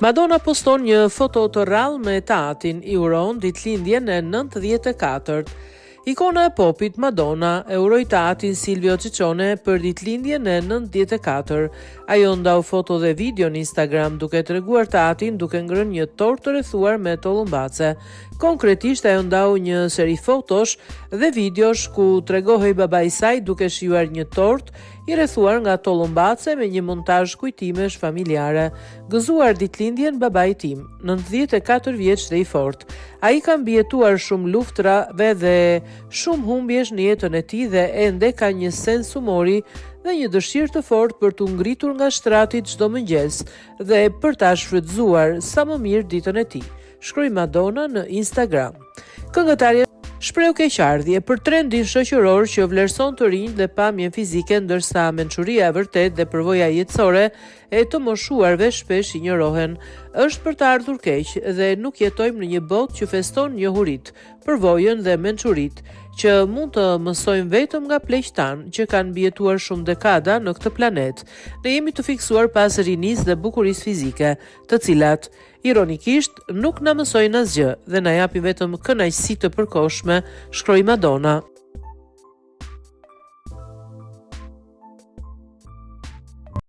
Madonna poston një foto të rrallë me tatin, i uron ditëlindjen e 94. Ikona e popit Madonna e uroi tatin Silvio Ciccione për ditëlindjen e 94. Ajo ndau foto dhe video në Instagram duke treguar tatin duke ngrënë një tortë të rrethuar me tollumbace. Konkretisht ajo ndau një seri fotosh dhe videosh ku tregohej babai i saj duke shijuar një tortë i rrethuar nga tollumbace me një montazh kujtimesh familjare. Gëzuar ditëlindjen babai tim, 94 vjeç dhe i fortë. Ai ka mbijetuar shumë luftrave dhe shumë humbjesh në jetën e tij dhe ende ka një sens humori dhe një dëshirë të fortë për t'u ngritur nga shtrati çdo mëngjes dhe për ta shfrytzuar sa më mirë ditën e tij, shkroi Madonna në Instagram. Këngëtarja shpreu keqardhje për trendin shoqëror që vlerëson të rinj dhe pamjen fizike, ndërsa mençuria e vërtet dhe përvoja jetësore e të moshuarve shpesh injorohen. Është për të ardhur keq dhe nuk jetojmë në një botë që feston njohurit, përvojën dhe mençurit, që mund të mësojmë vetëm nga pleqt tanë që kanë mbijetuar shumë dekada në këtë planet. Ne jemi të fiksuar pas rinisë dhe bukurisë fizike, të cilat ironikisht nuk na mësojnë asgjë dhe na japin vetëm kënaqësi të përkohshme, shkroi Madonna.